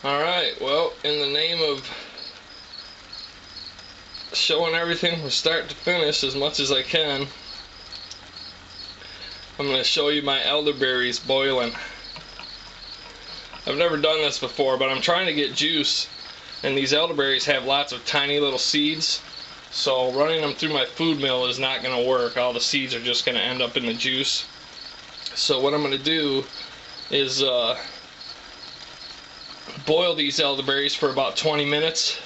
Alright, well, in the name of showing everything from start to finish as much as I can, I'm going to show you my elderberries boiling. I've never done this before, but I'm trying to get juice, and these elderberries have lots of tiny little seeds, so running them through my food mill is not going to work. All the seeds are just going to end up in the juice. So what I'm going to do is boil these elderberries for about 20 minutes,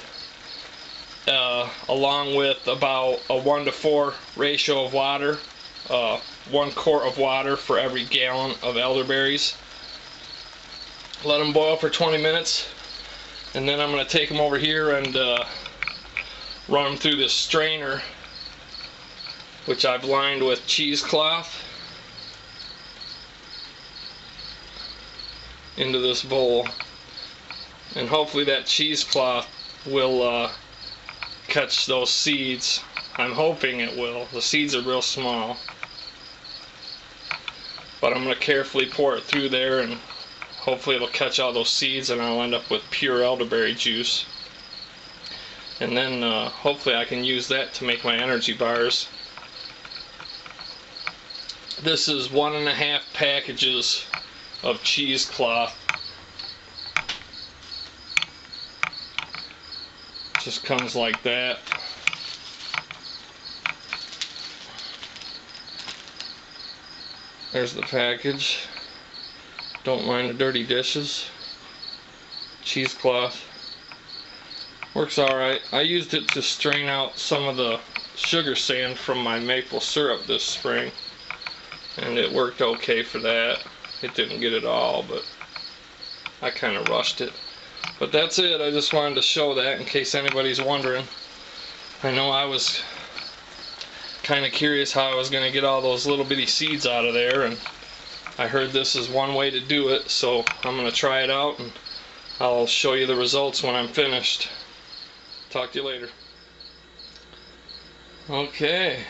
along with about a 1:4 ratio of water, 1 quart of water for every gallon of elderberries. Let them boil for 20 minutes, and then I'm going to take them over here and run them through this strainer, which I've lined with cheesecloth, into this bowl. And hopefully that cheesecloth will catch those seeds. I'm hoping it will. The seeds are real small. But I'm going to carefully pour it through there, and hopefully it'll catch all those seeds, and I'll end up with pure elderberry juice. And then hopefully I can use that to make my energy bars. This is 1.5 packages of cheesecloth. Just comes like that. There's the package. Don't mind the dirty dishes. Cheesecloth. Works alright. I used it to strain out some of the sugar sand from my maple syrup this spring, and it worked okay for that. It didn't get it all, but I kind of rushed it. But that's it. I just wanted to show that in case anybody's wondering. I know I was kind of curious how I was going to get all those little bitty seeds out of there, and I heard this is one way to do it, so I'm going to try it out, and I'll show you the results when I'm finished. Talk to you later. Okay.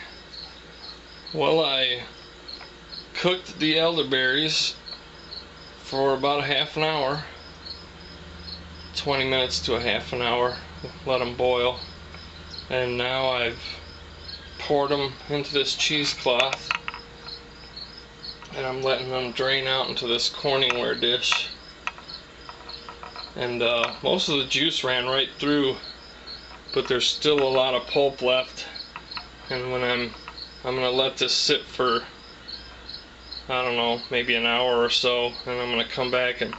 Well, I cooked the elderberries for about a half an hour. 20 minutes to a half an hour, let them boil, and now I've poured them into this cheesecloth, and I'm letting them drain out into this Corningware dish, and most of the juice ran right through, but there's still a lot of pulp left, and when I'm gonna let this sit for, I don't know, maybe an hour or so, and I'm gonna come back and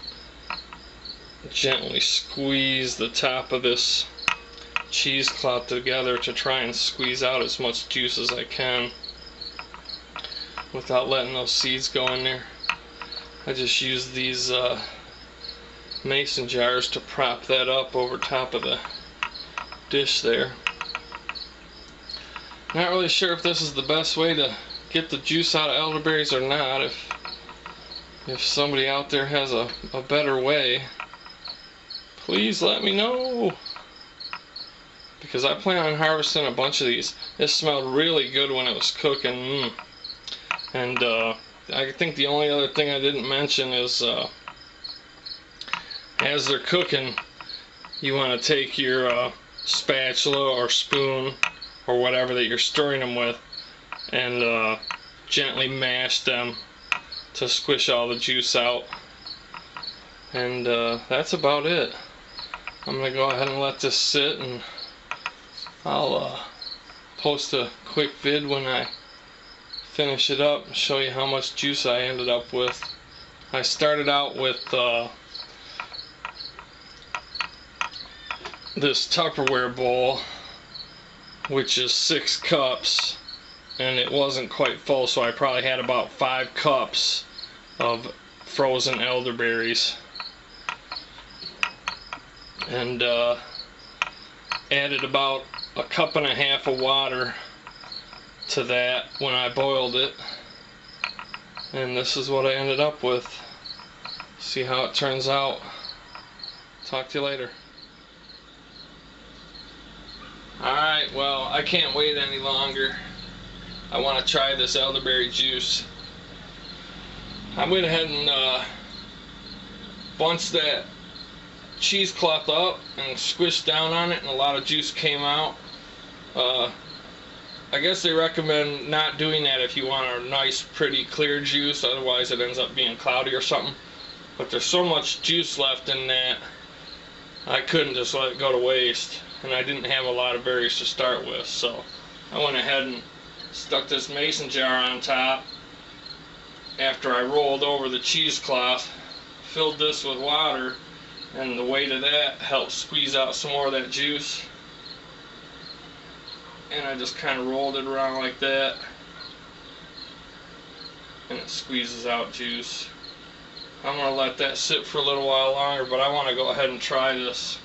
gently squeeze the top of this cheesecloth together to try and squeeze out as much juice as I can without letting those seeds go in there. I just use these mason jars to prop that up over top of the dish there. Not really sure if this is the best way to get the juice out of elderberries or not. If somebody out there has a better way, please let me know, because I plan on harvesting a bunch of these. This smelled really good when it was cooking. And I think the only other thing I didn't mention is as they're cooking, you want to take your spatula or spoon or whatever that you're stirring them with, and gently mash them to squish all the juice out. And that's about it. I'm going to go ahead and let this sit, and I'll post a quick vid when I finish it up and show you how much juice I ended up with. I started out with this Tupperware bowl, which is 6 cups, and it wasn't quite full, so I probably had about 5 cups of frozen elderberries, and added about 1.5 cups of water to that when I boiled it, and this is what I ended up with. See how it turns out. Talk to you later. Alright, well, I can't wait any longer. I want to try this elderberry juice. I went ahead and bunched that cheesecloth up and squished down on it, and a lot of juice came out. I guess they recommend not doing that if you want a nice, pretty, clear juice. Otherwise, it ends up being cloudy or something. But there's so much juice left in that, I couldn't just let it go to waste. And I didn't have a lot of berries to start with, so I went ahead and stuck this mason jar on top after I rolled over the cheesecloth, filled this with water, and the weight of that helped squeeze out some more of that juice. And I just kind of rolled it around like that, and it squeezes out juice. I'm going to let that sit for a little while longer, but I want to go ahead and try this,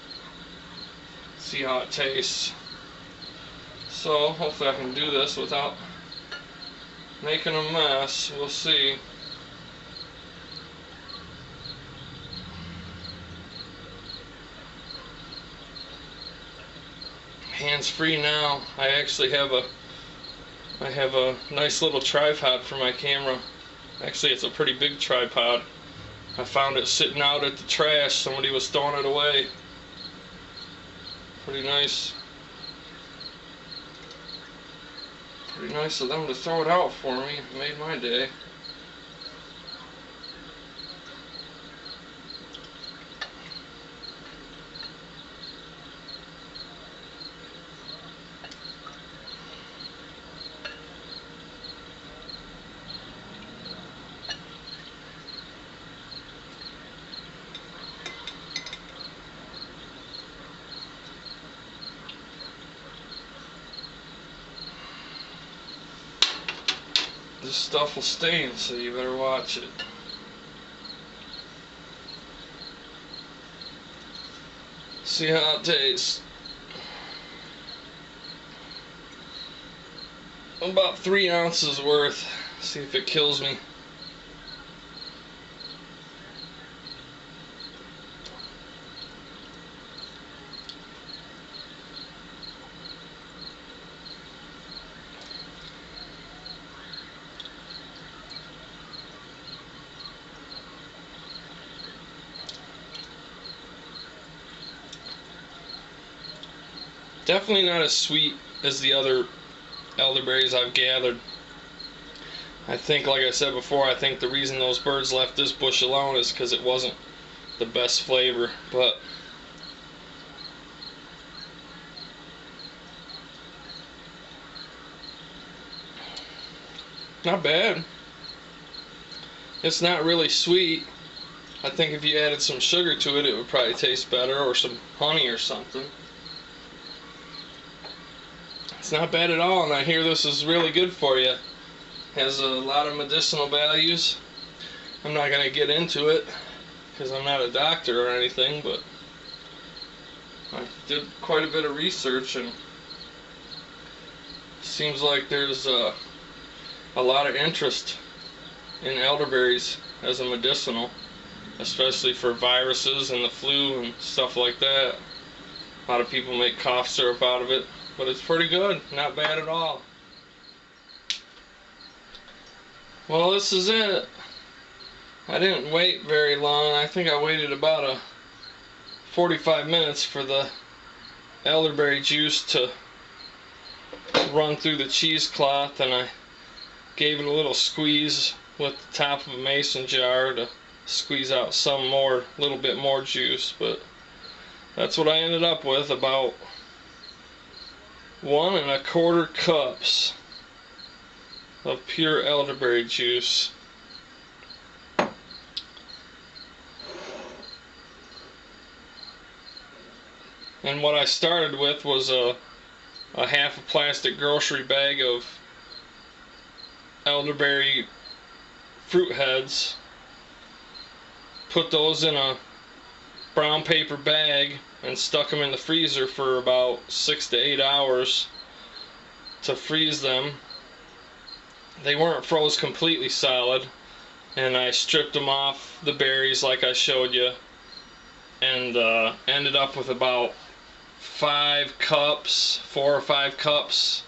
see how it tastes. So hopefully I can do this without making a mess. We'll see. Hands free now. I actually have a nice little tripod for my camera. Actually, it's a pretty big tripod. I found it sitting out at the trash. Somebody was throwing it away. Pretty nice. Pretty nice of them to throw it out for me. It made my day. This stuff will stain, so you better watch it. See how it tastes. About 3 ounces worth. See if it kills me. Definitely not as sweet as the other elderberries I've gathered. I think, like I said before, I think the reason those birds left this bush alone is because it wasn't the best flavor, but not bad. It's not really sweet. I think if you added some sugar to it, it would probably taste better, or some honey or something. It's not bad at all, and I hear this is really good for you. Has a lot of medicinal values. I'm not going to get into it because I'm not a doctor or anything, but I did quite a bit of research, and it seems like there's a lot of interest in elderberries as a medicinal, especially for viruses and the flu and stuff like that. A lot of people make cough syrup out of it, but it's pretty good, not bad at all. Well, this is it. I didn't wait very long. I think I waited about 45 minutes for the elderberry juice to run through the cheesecloth, and I gave it a little squeeze with the top of a mason jar to squeeze out some more, a little bit more juice, but that's what I ended up with, about 1 1/4 cups of pure elderberry juice. And what I started with was a half a plastic grocery bag of elderberry fruit heads. Put those in a brown paper bag and stuck them in the freezer for about 6 to 8 hours to freeze them. They weren't froze completely solid, and I stripped them off the berries like I showed you, and ended up with about 5 cups, 4 or 5 cups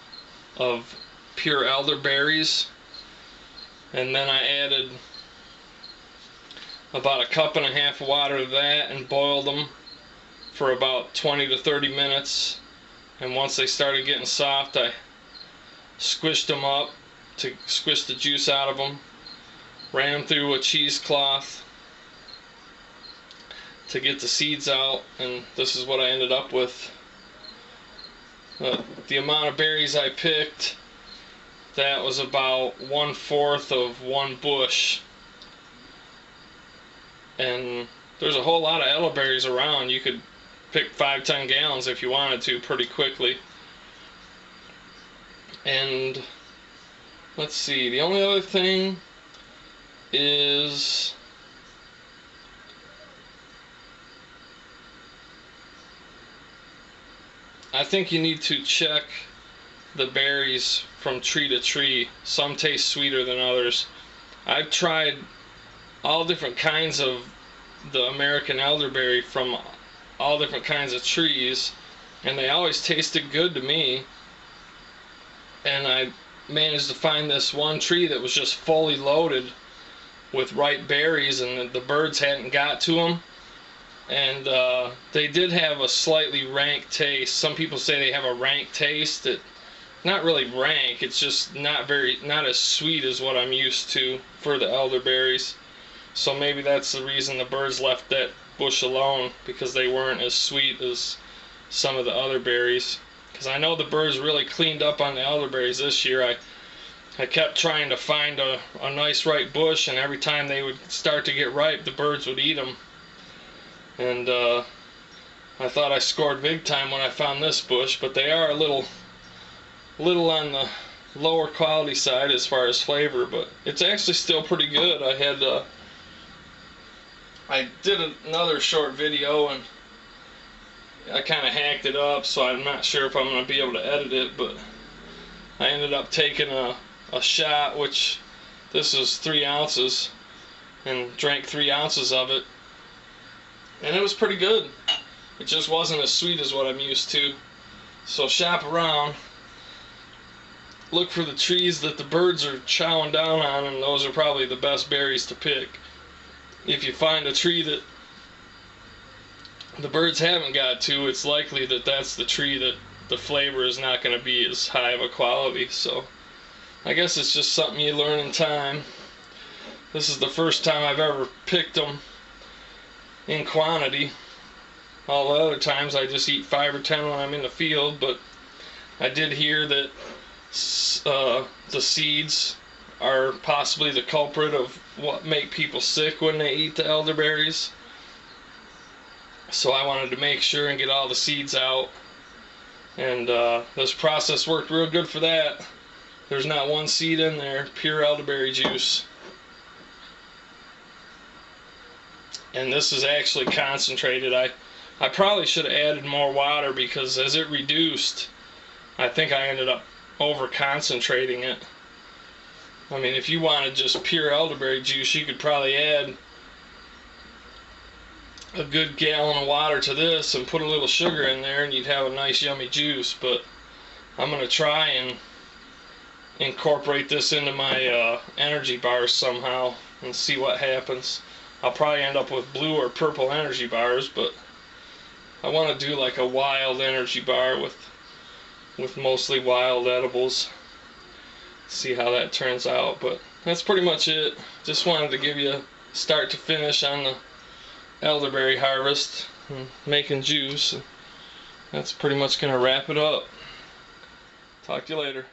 of pure elderberries. And then I added about 1.5 cups of water to that and boiled them for about 20 to 30 minutes, and once they started getting soft, I squished them up to squish the juice out of them, ran them through a cheesecloth to get the seeds out, and this is what I ended up with. The amount of berries I picked, that was about 1/4 of one bush, and there's a whole lot of elderberries around. You could pick 5-10 gallons if you wanted to pretty quickly. And let's see, the only other thing is I think you need to check the berries from tree to tree. Some taste sweeter than others. I've tried all different kinds of the American elderberry from all different kinds of trees, and they always tasted good to me. And I managed to find this one tree that was just fully loaded with ripe berries, and the birds hadn't got to them. And they did have a slightly rank taste. Some people say they have a rank taste. Not really rank, it's just not as sweet as what I'm used to for the elderberries. So maybe that's the reason the birds left that bush alone, because they weren't as sweet as some of the other berries. Because I know the birds really cleaned up on the elderberries this year. I kept trying to find a nice ripe bush, and every time they would start to get ripe, the birds would eat them. And I thought I scored big time when I found this bush, but they are a little on the lower quality side as far as flavor, but it's actually still pretty good. I did another short video, and I kind of hacked it up, so I'm not sure if I'm going to be able to edit it, but I ended up taking a shot, which this is 3 ounces, and drank 3 ounces of it, and it was pretty good. It just wasn't as sweet as what I'm used to. So shop around, look for the trees that the birds are chowing down on, and those are probably the best berries to pick. If you find a tree that the birds haven't got to, it's likely that that's the tree that the flavor is not going to be as high of a quality. So I guess it's just something you learn in time. This is the first time I've ever picked them in quantity. All the other times I just eat 5 or 10 when I'm in the field, but I did hear that the seeds are possibly the culprit of what make people sick when they eat the elderberries. So I wanted to make sure and get all the seeds out, and this process worked real good for that. There's not one seed in there, pure elderberry juice. And this is actually concentrated. I probably should have added more water, because as it reduced, I think I ended up over concentrating it. I mean, if you wanted just pure elderberry juice, you could probably add a good gallon of water to this and put a little sugar in there, and you'd have a nice yummy juice. But I'm going to try and incorporate this into my energy bars somehow and see what happens. I'll probably end up with blue or purple energy bars, but I want to do like a wild energy bar with mostly wild edibles. See how that turns out. But that's pretty much it. Just wanted to give you a start to finish on the elderberry harvest and making juice. That's pretty much going to wrap it up. Talk to you later.